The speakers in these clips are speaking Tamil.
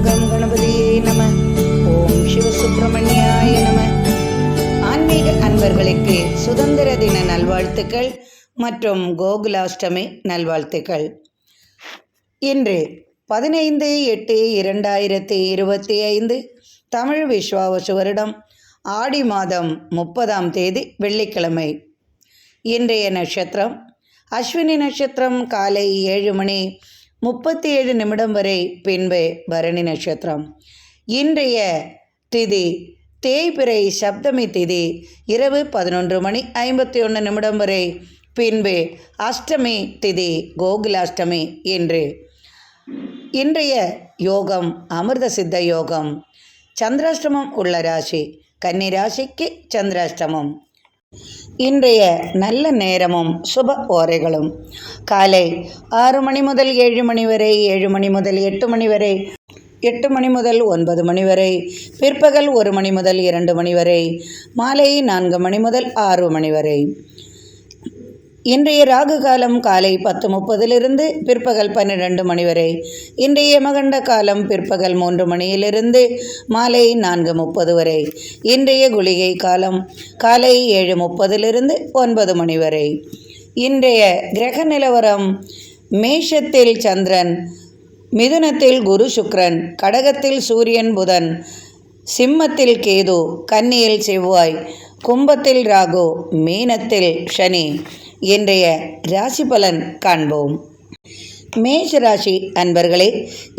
கம் கணபதியே நம. ஓம் சிவசுப்பிரமணியாய நம. ஆன்மீக அன்பர்களுக்கு சுதந்திர தின நல்வாழ்த்துக்கள் மற்றும் கோகுலாஷ்டமி நல்வாழ்த்துக்கள். இன்று 15/8/2025 தமிழ் விஸ்வாவசு வருடம் ஆடி மாதம் 30ஆம் தேதி வெள்ளிக்கிழமை. இன்றைய நட்சத்திரம் அஸ்வினி நட்சத்திரம். காலை 7:37 வரை, பின்பு பரணி நட்சத்திரம். இன்றைய திதி தேய்பிறை சப்தமி திதி இரவு 11:51 வரை, பின்பு அஷ்டமி திதி கோகுலாஷ்டமி. இன்றைய யோகம் அமிர்த சித்த யோகம். சந்திராஷ்டமம் உள்ள ராசி கன்னி ராசிக்கு சந்திராஷ்டமம். இன்றைய நல்ல நேரமும் சுப ஓரைகளும் காலை 6 மணி முதல் 7 மணி வரை, 7 மணி முதல் 8 மணி வரை, 8 மணி முதல் 9 மணி வரை, பிற்பகல் 1 மணி முதல் 2 மணி வரை, மாலை 4 மணி முதல் 6 மணி வரை. இன்றைய ராகு காலம் காலை 10:30 பிற்பகல் 12 மணி வரை. இன்றைய யமகண்ட காலம் பிற்பகல் 3 மணியிலிருந்து மாலை 4:30 வரை. இன்றைய குளிகை காலம் காலை 7:30 9 மணி வரை. இன்றைய கிரக நிலவரம்: மேஷத்தில் சந்திரன், மிதுனத்தில் குரு சுக்கிரன், கடகத்தில் சூரியன் புதன், சிம்மத்தில் கேது, கன்னியில் செவ்வாய், கும்பத்தில் ராகு, மீனத்தில் சனி. இன்றைய ராசி பலன் காண்போம். மேஷ ராசி அன்பர்களே,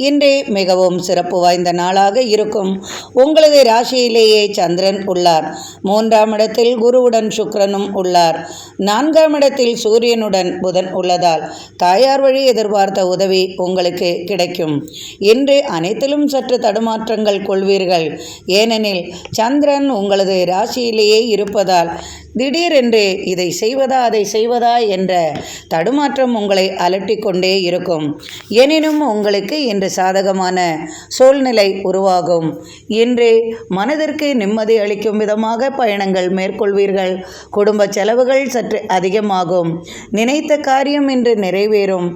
இன்றே மிகவும் சிறப்பு வாய்ந்த நாளாக இருக்கும். உங்களது ராசியிலேயே சந்திரன் உள்ளார். 3ஆம் இடத்தில் குருவுடன் சுக்கிரனும் உள்ளார். 4ஆம் இடத்தில் சூரியனுடன் புதன் உள்ளதால் தாயார் வழி எதிர்பார்த்த உதவி உங்களுக்கு கிடைக்கும். இன்று அனைத்திலும் சற்று தடுமாற்றங்கள் கொள்வீர்கள். ஏனெனில் சந்திரன் உங்களது ராசியிலேயே இருப்பதால் திடீரென்று இதை செய்வதா அதை செய்வதா என்ற தடுமாற்றம் உங்களை அலட்டிக்கொண்டே இருக்கும். எனினும் உங்களுக்கு இன்று சாதகமான சூழ்நிலை உருவாகும். இன்று மனதிற்கு நிம்மதி அளிக்கும் விதமாக பயணங்கள் மேற்கொள்வீர்கள். குடும்ப செலவுகள் சற்று அதிகமாகும். நினைத்த காரியம் இன்று நிறைவேறும்.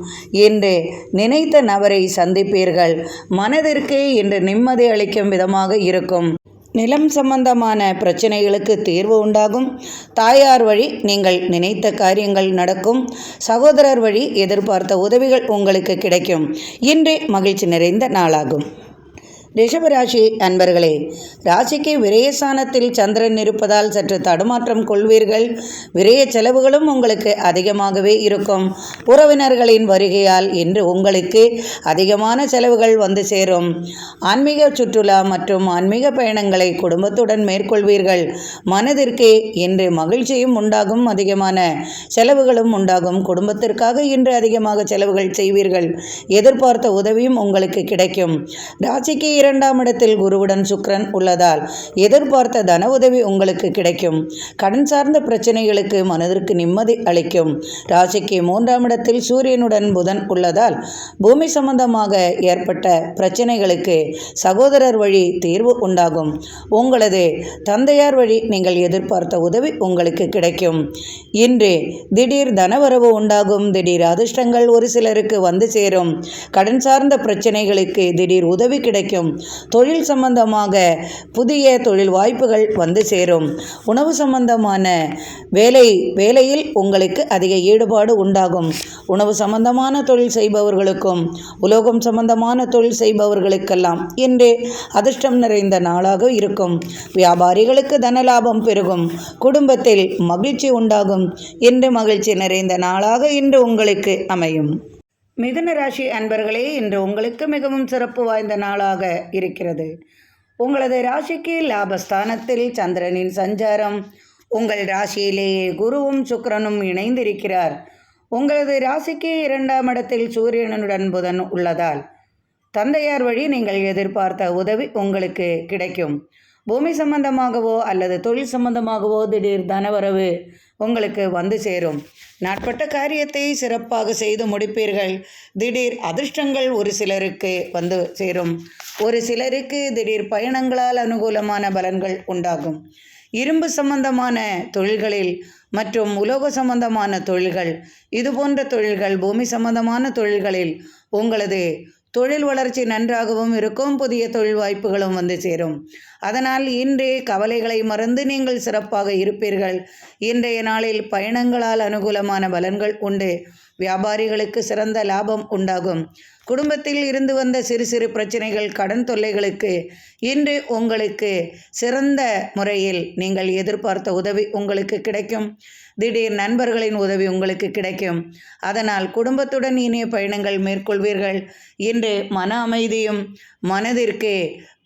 இன்று நினைத்த நபரை சந்திப்பீர்கள். மனதிற்கு இன்று நிம்மதி அளிக்கும் விதமாக இருக்கும். நிலம் சம்பந்தமான பிரச்சனைகளுக்கு தீர்வு உண்டாகும். தாயார் வழி நீங்கள் நினைத்த காரியங்கள் நடக்கும். சகோதரர் வழி எதிர்பார்த்த உதவிகள் உங்களுக்கு கிடைக்கும். இன்று மகிழ்ச்சி நிறைந்த நாளாகும். ரிஷபராசி அன்பர்களே, ராசிக்கு விரயஸ்தானத்தில் சந்திரன் இருப்பதால் சற்று தடுமாற்றம் கொள்வீர்கள். விரய செலவுகளும் உங்களுக்கு அதிகமாகவே இருக்கும். உறவினர்களின் வருகையால் இன்று உங்களுக்கு அதிகமான செலவுகள் வந்து சேரும். ஆன்மீக சுற்றுலா மற்றும் ஆன்மீக பயணங்களை குடும்பத்துடன் மேற்கொள்வீர்கள். மனதிற்கு இன்று மகிழ்ச்சியும் உண்டாகும். அதிகமான செலவுகளும் உண்டாகும். குடும்பத்திற்காக இன்று அதிகமாக செலவுகள் செய்வீர்கள். எதிர்பார்த்த உதவியும் உங்களுக்கு கிடைக்கும். ராசிக்கு 2ஆம் இடத்தில் குருவுடன் சுக்கிரன் உள்ளதால் எதிர்பார்த்த தன உதவி உங்களுக்கு கிடைக்கும். கடன் சார்ந்த பிரச்சனைகளுக்கு மனதிற்கு நிம்மதி அளிக்கும். ராசிக்கு 3ஆம் இடத்தில் சூரியனுடன் புதன் உள்ளதால் பூமி சம்பந்தமாக ஏற்பட்ட பிரச்சனைகளுக்கு சகோதரர் வழி தீர்வு உண்டாகும். உங்களது தந்தையார் வழி நீங்கள் எதிர்பார்த்த உதவி உங்களுக்கு கிடைக்கும். இன்று திடீர் தனவரவு உண்டாகும். திடீர் அதிர்ஷ்டங்கள் ஒரு சிலருக்கு வந்து சேரும். கடன் சார்ந்த பிரச்சனைகளுக்கு திடீர் உதவி கிடைக்கும். தொழில் சம்பந்தமாக புதிய தொழில் வாய்ப்புகள் வந்து சேரும். உணவு சம்பந்தமான வேலையில் உங்களுக்கு அதிக ஈடுபாடு உண்டாகும். உணவு சம்பந்தமான தொழில் செய்பவர்களுக்கும் உலோகம் சம்பந்தமான தொழில் செய்பவர்களுக்கெல்லாம் இன்று அதிர்ஷ்டம் நிறைந்த நாளாக இருக்கும். வியாபாரிகளுக்கு தனலாபம் பெருகும். குடும்பத்தில் மகிழ்ச்சி உண்டாகும். இன்று மகிழ்ச்சி நிறைந்த நாளாக இன்று உங்களுக்கு அமையும். மிதுன ராசி அன்பர்களே, இன்று உங்களுக்கு மிகவும் சிறப்பு வாய்ந்த நாளாக இருக்கிறது. உங்களது ராசிக்கு லாபஸ்தானத்தில் சந்திரனின் சஞ்சாரம். உங்கள் ராசியிலேயே குருவும் சுக்கிரனும் இணைந்திருக்கிறார். உங்களது ராசிக்கு 2ஆம் இடத்தில் சூரியனுடன் புதன் உள்ளதால் தந்தையார் வழி நீங்கள் எதிர்பார்த்த உதவி உங்களுக்கு கிடைக்கும். பூமி சம்பந்தமாகவோ அல்லது தொழில் சம்பந்தமாகவோ திடீர் தனவரவு உங்களுக்கு வந்து சேரும். நாட்பட்ட காரியத்தை சிறப்பாக செய்து முடிப்பீர்கள். திடீர் அதிர்ஷ்டங்கள் ஒரு சிலருக்கு வந்து சேரும். ஒரு சிலருக்கு திடீர் பயணங்களால் அனுகூலமான பலன்கள் உண்டாகும். இரும்பு சம்பந்தமான தொழில்களில் மற்றும் உலோக சம்பந்தமான தொழில்கள், இதுபோன்ற தொழில்கள், பூமி சம்பந்தமான தொழில்களில் உங்களது தொழில் வளர்ச்சி நன்றாகவும் இருக்கும். புதிய தொழில் வாய்ப்புகளும் வந்து சேரும். அதனால் இன்றைய கவலைகளை மறந்து நீங்கள் சிறப்பாக இருப்பீர்கள். இன்றைய நாளில் பயணங்களால் அனுகூலமான பலன்கள் உண்டு. வியாபாரிகளுக்கு சிறந்த லாபம் உண்டாகும். குடும்பத்தில் இருந்து வந்த சிறு சிறு பிரச்சனைகள், கடன் தொல்லைகளுக்கு இன்று உங்களுக்கு சிறந்த முறையில் நீங்கள் எதிர்பார்த்த உதவி உங்களுக்கு கிடைக்கும். திடீர் நண்பர்களின் உதவி உங்களுக்கு கிடைக்கும். அதனால் குடும்பத்துடன் இனிய பயணங்கள் மேற்கொள்வீர்கள். இன்று மன அமைதியும் மனதிற்கு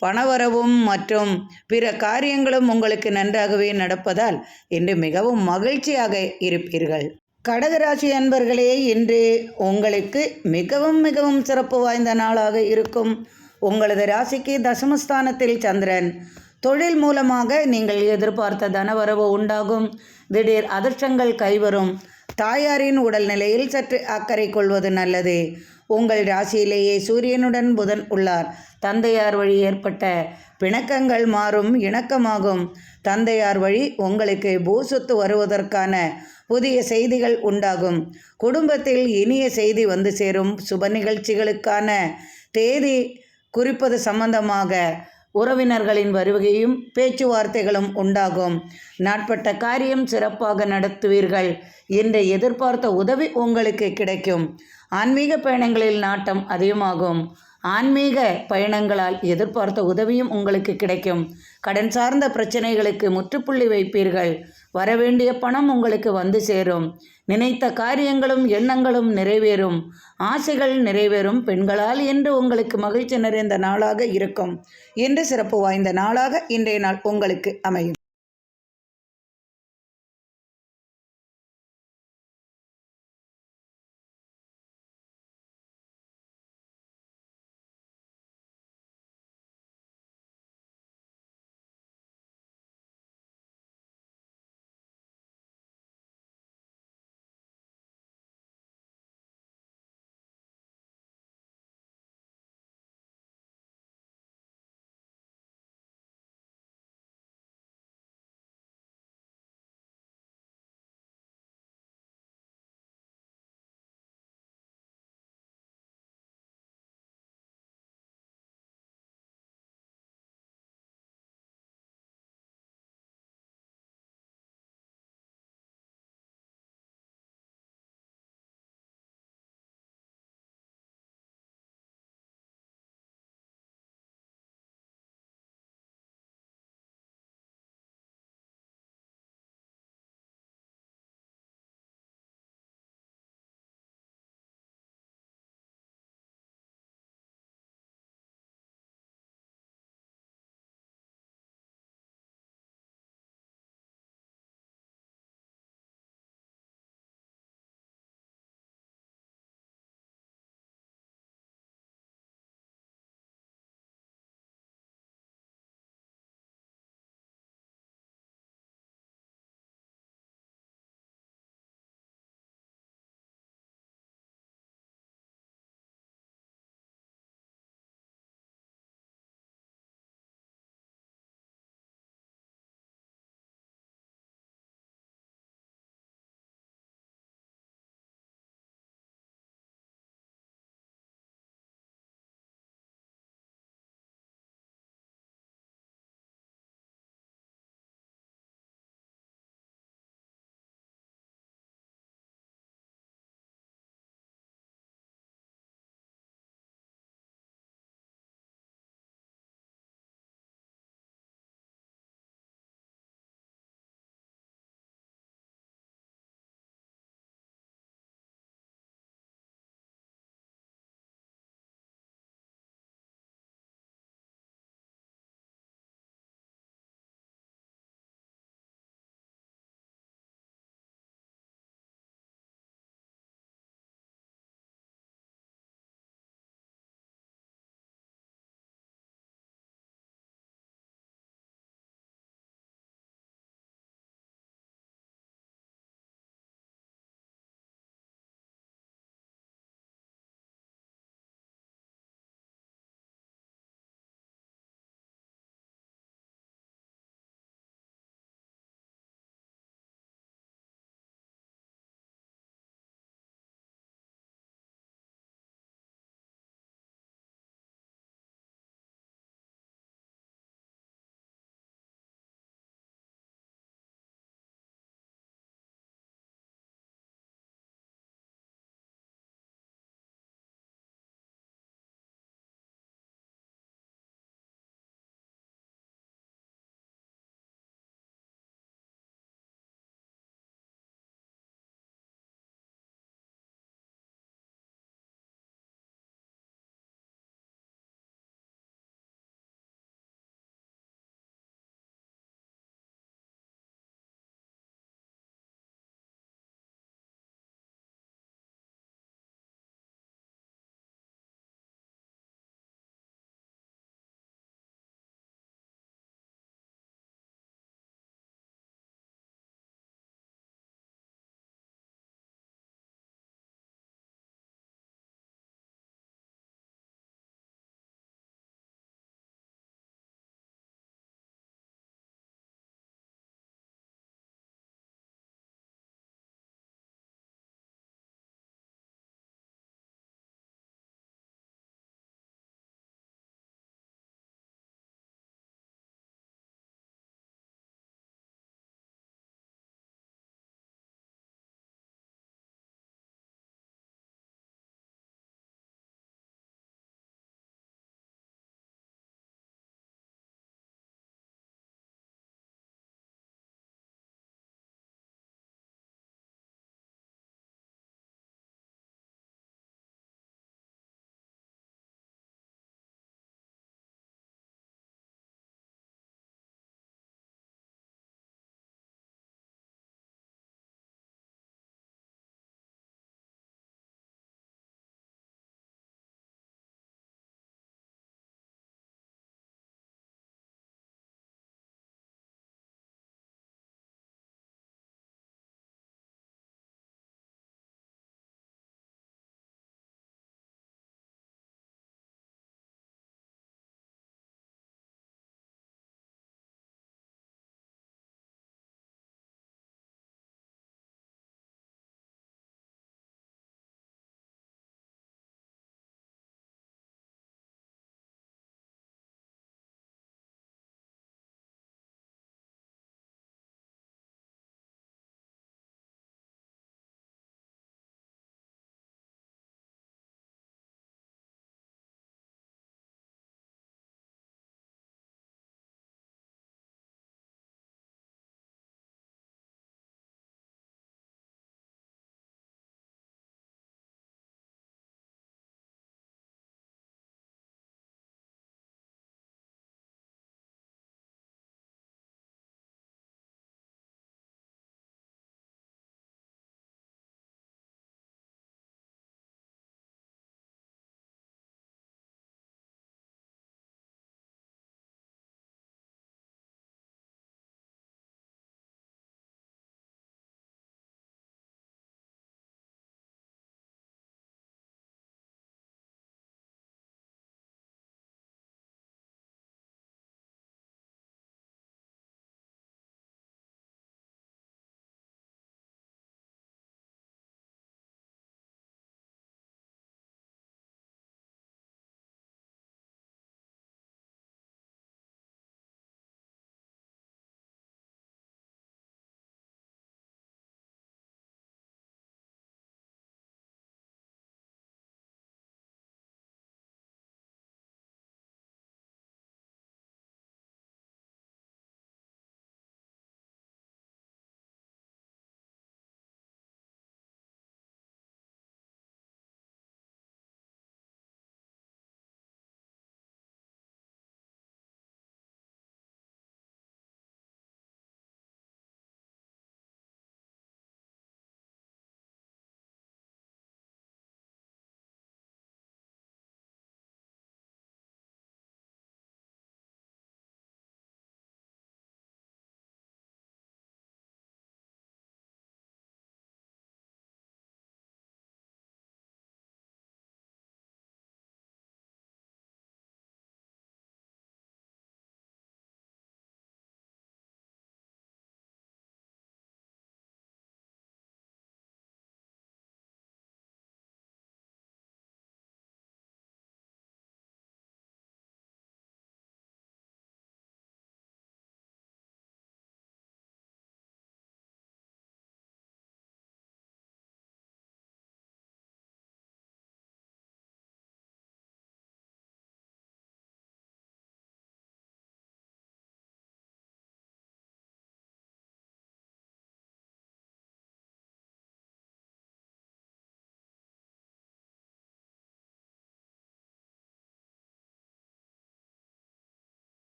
பணவரவும் மற்றும் பிற காரியங்களும் உங்களுக்கு நன்றாகவே நடப்பதால் இன்று மிகவும் மகிழ்ச்சியாக இருப்பீர்கள். கடகராசி அன்பர்களே, இன்று உங்களுக்கு மிகவும் மிகவும் சிறப்பு வாய்ந்த நாளாக இருக்கும். உங்களது ராசிக்கு தசமஸ்தானத்தில் சந்திரன். தொழில் மூலமாக நீங்கள் எதிர்பார்த்த தனவரவு உண்டாகும். திடீர் அதிர்ஷ்டங்கள் கைவரும். தாயாரின் உடல்நிலையில் சற்று அக்கறை கொள்வது நல்லது. உங்கள் ராசியிலேயே சூரியனுடன் புதன் உள்ளார். தந்தையார் வழி ஏற்பட்ட பிணக்கங்கள் மாறும், இணக்கமாகும். தந்தையார் வழி உங்களுக்கு பூசொத்து வருவதற்கான புதிய செய்திகள் உண்டாகும். குடும்பத்தில் இனிய செய்தி வந்து சேரும். சுப நிகழ்ச்சிகளுக்கான தேதி குறிப்பது சம்பந்தமாக உறவினர்களின் வருகையும் பேச்சுவார்த்தைகளும் உண்டாகும். நாட்பட்ட காரியம் சிறப்பாக நடத்துவீர்கள். இன்று எதிர்பார்த்த உதவி உங்களுக்கு கிடைக்கும். ஆன்மீக பயணங்களில் நாட்டம் அதிகமாகும். ஆன்மீக பயணங்களால் எதிர்பார்த்த உதவியும் உங்களுக்கு கிடைக்கும். கடன் சார்ந்த பிரச்சனைகளுக்கு முற்றுப்புள்ளி வைப்பீர்கள். வரவேண்டிய பணம் உங்களுக்கு வந்து சேரும். நினைத்த காரியங்களும் எண்ணங்களும் நிறைவேறும். ஆசைகள் நிறைவேறும். பெண்களால் இன்று உங்களுக்கு மகிழ்ச்சி நிறைந்த நாளாக இருக்கும். இன்று சிறப்பு வாய்ந்த நாளாக இன்றைய நாள் உங்களுக்கு அமையும்.